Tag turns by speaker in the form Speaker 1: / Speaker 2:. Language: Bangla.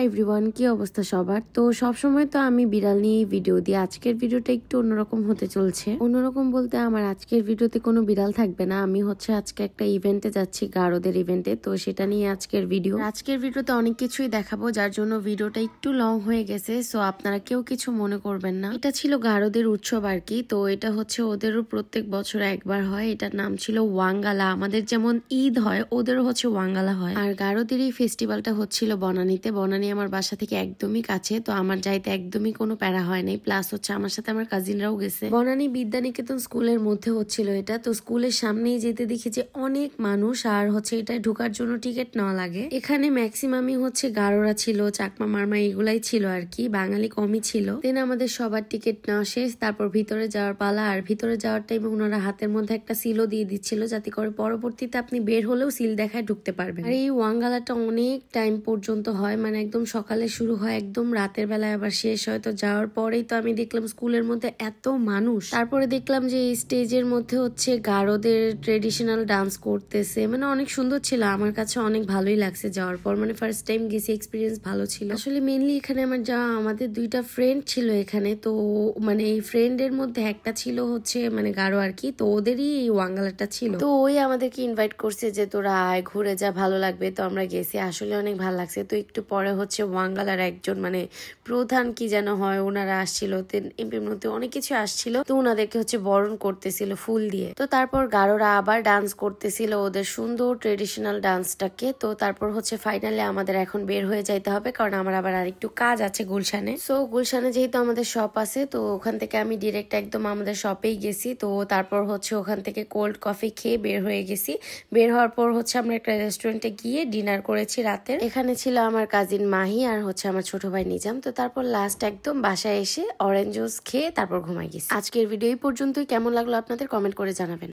Speaker 1: হাই এভরিওয়ান, কি অবস্থা সবার? তো সব সময় তো আমি বিড়াল নিয়ে ভিডিও দিই। আজকের ভিডিওটা একটু অন্যরকম হতে চলছে। অন্যরকম বলতে আমার আজকের ভিডিওতে কোনো বিড়াল থাকবে না। আমি আজকে একটা ইভেন্টে যাচ্ছি, গারোদের ইভেন্টে। তো সেটা নিয়ে আজকের ভিডিও। আজকের ভিডিওতে অনেক কিছুই দেখাবো, যার জন্য ভিডিওটা একটু লং হয়ে গেছে। সো আপনারা কেউ কিছু মনে করবেন না। এটা ছিল গারোদের উৎসব আর কি। তো এটা ওদেরও প্রত্যেক বছর একবার হয়। এটার নাম ছিল ওয়াঙ্গালা। আমাদের যেমন ঈদ হয়, ওদেরও ওয়াঙ্গালা হয়। আর গারোদের এই ফেস্টিভ্যালটা হচ্ছিল বনানীতে। বনানী আমার বাসা থেকে একদমই কাছে, তো আমার যাইতে একদমই কোনো প্যারা হয় নাই। প্লাস আমার সাথে আমার কাজিনরাও গেছে। বনানী বিদ্যানিকেতন স্কুলের মধ্যে হচ্ছিল এটা। তো স্কুলের সামনেই যেতে দেখি যে অনেক মানুষ, আর এটা ঢোকার জন্য টিকিট নেওয়া লাগে। এখানে ম্যাক্সিমামই গারোরা ছিল, চাকমা মারমা এগুলাই ছিল আর কি, বাঙালি কমই ছিল। দেন আমাদের সবার টিকিট নেওয়া শেষ, তারপর ভিতরে যাওয়ার পালা। আর ভিতরে যাওয়ার টাইমে ওনারা হাতের মধ্যে একটা সিলও দিয়ে দিচ্ছিল, যাতে করে পরবর্তীতে আপনি বের হলেও সিল দেখায় ঢুকতে পারবেন। আর এই ওয়াঙ্গালাটা অনেক টাইম পর্যন্ত হয়, মানে একদম সকালে শুরু হয়, একদম রাতের বেলায় আবার শেষ হয়। তো যাওয়ার পরেই তো আমি দেখলাম স্কুলের মধ্যে এত মানুষ। তারপরে দেখলাম যে এই স্টেজের মধ্যে গারোদের ট্রেডিশনাল ডান্স করতেছে, মানে অনেক সুন্দর ছিল। আমার কাছে অনেক ভালোই লাগছে যাওয়ার পর, মানে ফার্স্ট টাইম গেছি, এক্সপিরিয়েন্স ভালো ছিল। আসলে মেনলি এখানে আমাদের দুইটা ফ্রেন্ড ছিল এখানে। তো মানে এই ফ্রেন্ডের মধ্যে একটা ছিল মানে গারো আর কি। তো ওদেরই এই ওয়াঙ্গালাটা ছিল। তো ওই আমাদেরকে ইনভাইট করছে যে তোরা আয়, ঘুরে যা, ভালো লাগবে। তো আমরা গেছি, আসলে অনেক ভালো লাগছে। তো একটু পরে ওয়াঙ্গালার একজন মানে প্রধান কি যেন হয়, ওনারা আসছিল, এমপির মধ্যে অনেক কিছু আসছিল। তো ওনাদেরকে বরণ করতেছিল ফুল দিয়ে। তো তারপর গারোরা আবার ডান্স করতেছিল ওদের সুন্দর ট্রেডিশনাল ডান্সটাকে। তো তারপর ফাইনালি আমাদের এখন বের হয়ে যাইতে হবে, কারণ আমার আবার আরেকটু কাজ আছে গুলশানে। সো গুলশানে যেহেতু আমাদের শপ আছে, তো ওখান থেকে আমি ডিরেক্ট একদম আমাদের শপেই গেছি। তো তারপর ওখান থেকে কোল্ড কফি খেয়ে বের হয়ে গেছি। বের হওয়ার পর আমরা একটা রেস্টুরেন্টে গিয়ে ডিনার করেছি রাতের। এখানে ছিল আমার কাজিন মাহি আর আমার ছোট ভাই নিজাম। তো তারপর লাস্ট একদম বাসায় এসে অরেঞ্জ জুস খেয়ে তারপর ঘুমাই গেছি। আজকের ভিডিও এই পর্যন্তই। কেমন লাগলো আপনাদের কমেন্ট করে জানাবেন।